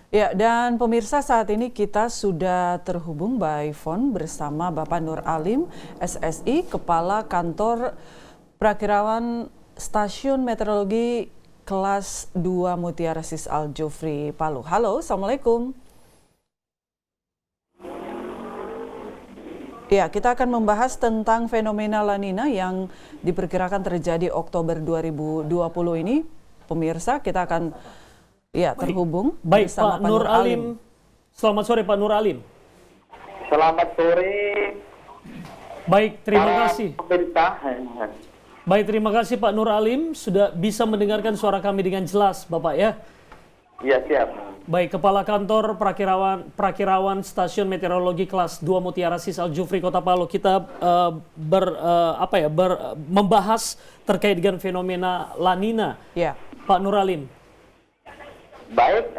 Ya, dan pemirsa saat ini kita sudah terhubung by phone bersama Bapak Nur Alim, SSI, Kepala Kantor Prakirawan Stasiun Meteorologi Kelas 2 Mutiara Sis Al Jufri, Palu. Halo, Assalamualaikum. Ya, kita akan membahas tentang fenomena La Nina yang diperkirakan terjadi Oktober 2020 ini. Pemirsa, kita akan terhubung bersama Pak Nur Alim. Selamat sore Pak Nur Alim. Selamat sore. Baik, terima kasih. Baik, terima kasih Pak Nur Alim sudah bisa mendengarkan suara kami dengan jelas, Bapak ya. Iya, siap. Baik, Kepala Kantor Prakirawan Stasiun Meteorologi Kelas 2 Mutiara Sis Al Jufri Kota Palu. Kita membahas terkait dengan fenomena La Nina. Ya. Pak Nur Alim. Baik,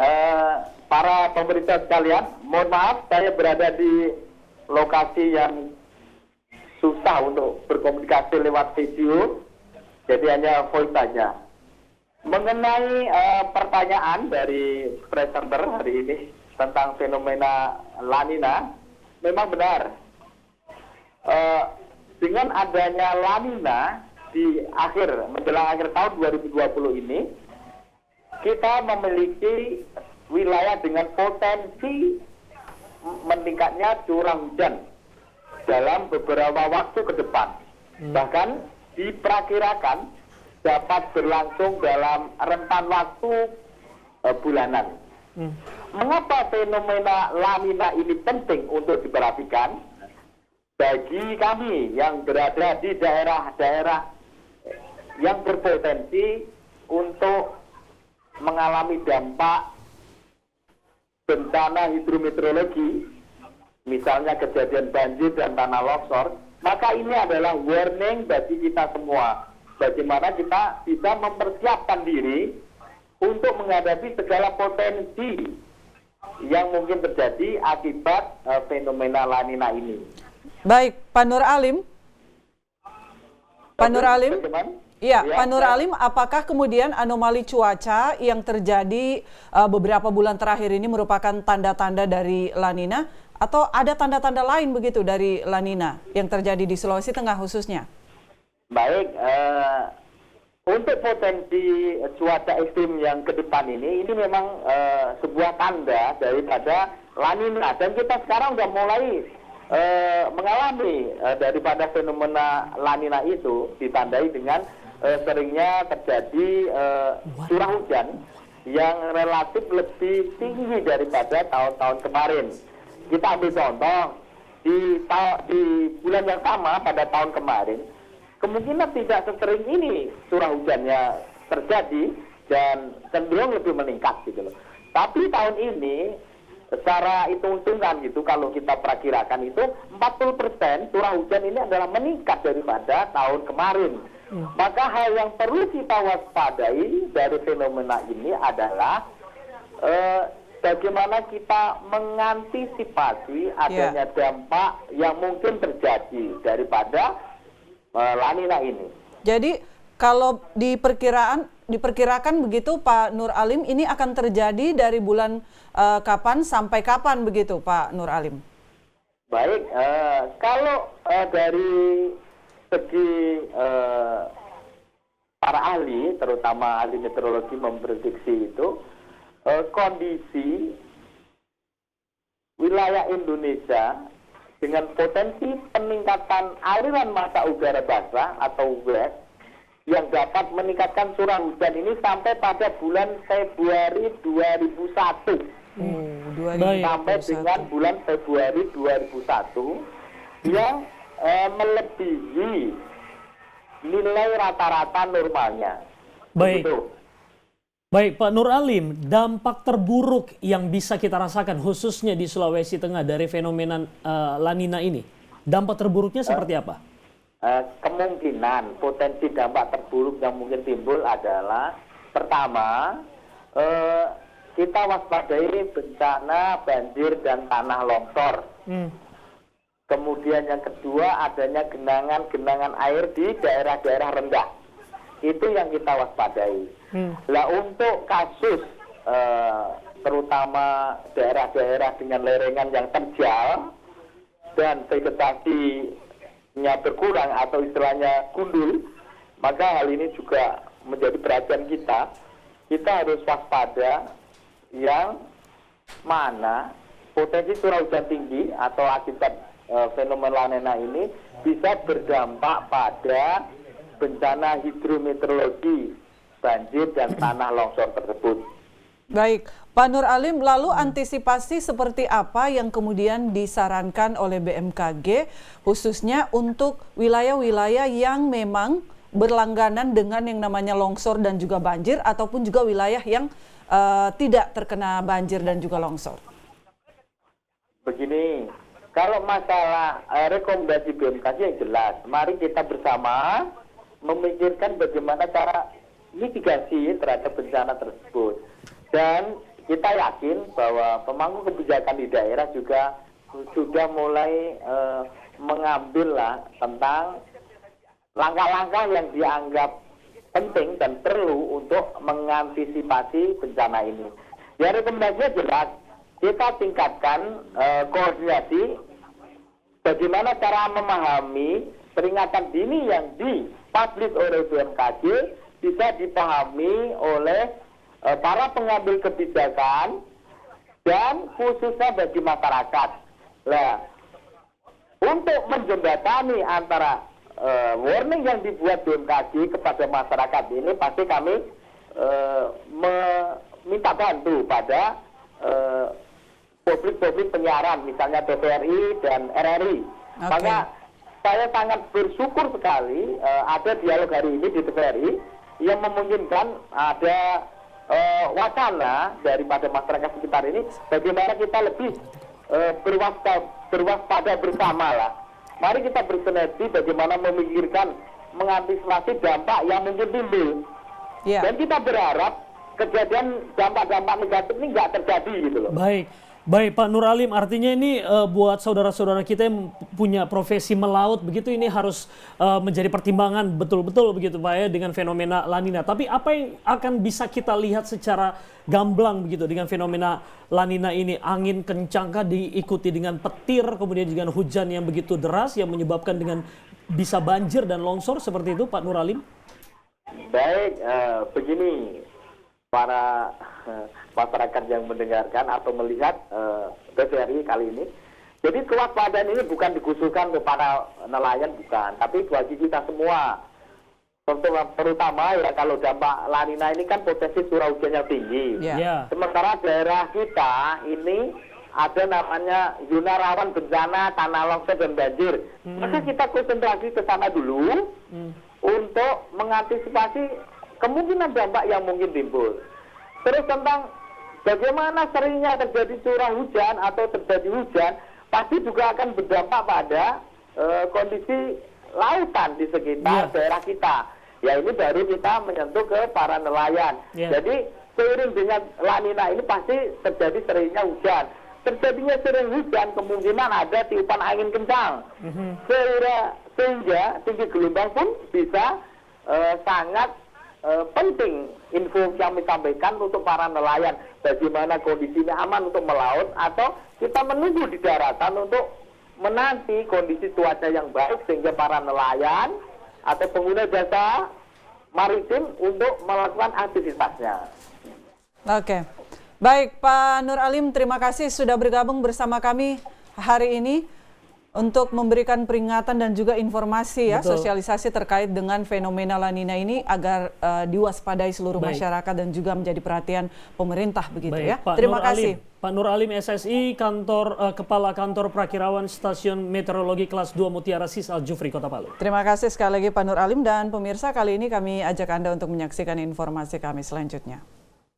para pemerintah sekalian, mohon maaf saya berada di lokasi yang susah untuk berkomunikasi lewat video, jadi hanya voice saja. Mengenai pertanyaan dari presenter hari ini tentang fenomena La Nina, memang benar. Dengan adanya La Nina di menjelang akhir tahun 2020 ini, kita memiliki wilayah dengan potensi meningkatnya curah hujan dalam beberapa waktu ke depan. Bahkan diperkirakan dapat berlangsung dalam rentan waktu bulanan. Mengapa fenomena La Nina ini penting untuk diperhatikan? Bagi kami yang berada di daerah-daerah yang berpotensi untuk mengalami dampak bencana hidrometeorologi, misalnya kejadian banjir dan tanah longsor, maka ini adalah warning bagi kita semua. Bagaimana kita bisa mempersiapkan diri untuk menghadapi segala potensi yang mungkin terjadi akibat fenomena La Nina ini. Baik, Pak Nur Alim. Pak Nur Alim. Iya, Pak Nur Alim, apakah kemudian anomali cuaca yang terjadi beberapa bulan terakhir ini merupakan tanda-tanda dari La Nina atau ada tanda-tanda lain begitu dari La Nina yang terjadi di Sulawesi Tengah khususnya? Baik, untuk potensi cuaca ekstrim yang ke depan ini memang sebuah tanda daripada La Nina, dan kita sekarang sudah mulai mengalami daripada fenomena La Nina itu ditandai dengan seringnya terjadi curah hujan yang relatif lebih tinggi daripada tahun-tahun kemarin. Kita ambil contoh, di bulan yang sama pada tahun kemarin, kemungkinan tidak sesering ini curah hujannya terjadi dan cenderung lebih meningkat gitu loh. Tapi tahun ini secara hitung-hitungan gitu, kalau kita perakirakan itu 40% curah hujan ini adalah meningkat daripada tahun kemarin. Maka hal yang perlu kita waspadai dari fenomena ini adalah bagaimana kita mengantisipasi adanya dampak yang mungkin terjadi daripada La Nina ini. Jadi kalau diperkirakan begitu Pak Nur Alim, ini akan terjadi dari bulan kapan sampai kapan begitu Pak Nur Alim? Baik, kalau dari segi para ahli, terutama ahli meteorologi memprediksi itu kondisi wilayah Indonesia dengan potensi peningkatan aliran massa udara basah atau wet yang dapat meningkatkan curah hujan ini sampai pada bulan Februari 2001. Sampai dengan bulan Februari 2001 yang melebihi nilai rata-rata normalnya. Baik. Begitu. Baik, Pak Nur Alim, dampak terburuk yang bisa kita rasakan khususnya di Sulawesi Tengah dari fenomena La Nina ini, dampak terburuknya seperti apa? Kemungkinan potensi dampak terburuk yang mungkin timbul adalah pertama, kita waspadai bencana banjir dan tanah longsor. Kemudian yang kedua adanya genangan-genangan air di daerah-daerah rendah. Itu yang kita waspadai. Nah, untuk kasus terutama daerah-daerah dengan lerengan yang terjal dan vegetasinya berkurang atau istilahnya gundul, maka hal ini juga menjadi perhatian kita. Kita harus waspada yang mana potensi curah hujan tinggi atau akibat fenomena La Nina ini bisa berdampak pada bencana hidrometeorologi, banjir dan tanah longsor tersebut. Baik, Pak Nur Alim, lalu antisipasi seperti apa yang kemudian disarankan oleh BMKG khususnya untuk wilayah-wilayah yang memang berlangganan dengan yang namanya longsor dan juga banjir ataupun juga wilayah yang tidak terkena banjir dan juga longsor? Begini, kalau masalah rekomendasi BMKG yang jelas, mari kita bersama memikirkan bagaimana cara mitigasi terhadap bencana tersebut. Dan kita yakin bahwa pemangku kebijakan di daerah juga sudah mulai mengambil tentang langkah-langkah yang dianggap penting dan perlu untuk mengantisipasi bencana ini. Ya, rekomendasinya jelas, kita tingkatkan koordinasi bagaimana cara memahami peringatan dini yang dipublish oleh BMKG bisa dipahami oleh para pengambil kebijakan dan khususnya bagi masyarakat. Nah, untuk menjembatani antara warning yang dibuat BMKG kepada masyarakat ini, pasti kami meminta bantu pada publik-publik penyiaran, misalnya TVRI dan RRI. Okay. Maka saya sangat bersyukur sekali ada dialog hari ini di TVRI yang memungkinkan ada wacana daripada masyarakat sekitar ini bagaimana kita lebih berwaspada bersama lah. Mari kita bersinergi bagaimana memikirkan mengantisipasi dampak yang mungkin timbul. Yeah. Dan kita berharap kejadian dampak-dampak negatif ini nggak terjadi gitu loh. Baik Pak Nur Alim, artinya ini buat saudara-saudara kita yang punya profesi melaut begitu, ini harus menjadi pertimbangan betul-betul begitu Pak ya dengan fenomena La Nina. Tapi apa yang akan bisa kita lihat secara gamblang begitu dengan fenomena La Nina ini? Angin kencangkah diikuti dengan petir, kemudian dengan hujan yang begitu deras yang menyebabkan dengan bisa banjir dan longsor seperti itu Pak Nur Alim? Baik, begini para masyarakat yang mendengarkan atau melihat TVRI kali ini. Jadi kewaspadaan ini bukan dikhususkan kepada nelayan, bukan, tapi bagi kita semua. Terutama ya kalau dampak La Nina ini kan potensi curah hujan yang tinggi. Yeah. Sementara daerah kita ini ada namanya zona rawan bencana tanah longsor dan banjir. Maka kita konsentrasi ke sana dulu untuk mengantisipasi kemungkinan dampak yang mungkin timbul. Terus tentang bagaimana seringnya terjadi curah hujan atau terjadi hujan, pasti juga akan berdampak pada kondisi lautan di sekitar daerah kita. Ya ini baru kita menyentuh ke para nelayan. Jadi seiring dengan La Nina ini pasti terjadi seringnya hujan. Terjadinya sering hujan kemungkinan ada tiupan angin kencang. Sehingga tinggi gelombang pun bisa sangat penting info yang kami sampaikan untuk para nelayan, bagaimana kondisinya aman untuk melaut atau kita menunggu di daratan untuk menanti kondisi cuaca yang baik sehingga para nelayan atau pengguna jasa maritim untuk melakukan aktivitasnya. Oke, baik Pak Nur Alim, terima kasih sudah bergabung bersama kami hari ini untuk memberikan peringatan dan juga informasi ya, sosialisasi terkait dengan fenomena La Nina ini agar diwaspadai seluruh masyarakat dan juga menjadi perhatian pemerintah begitu ya. Terima kasih. Pak Nur Alim SSI, Kepala Kantor Prakirawan Stasiun Meteorologi Kelas 2 Mutiara Sis Al Jufri, Kota Palu. Terima kasih sekali lagi Pak Nur Alim, dan pemirsa, kali ini kami ajak Anda untuk menyaksikan informasi kami selanjutnya.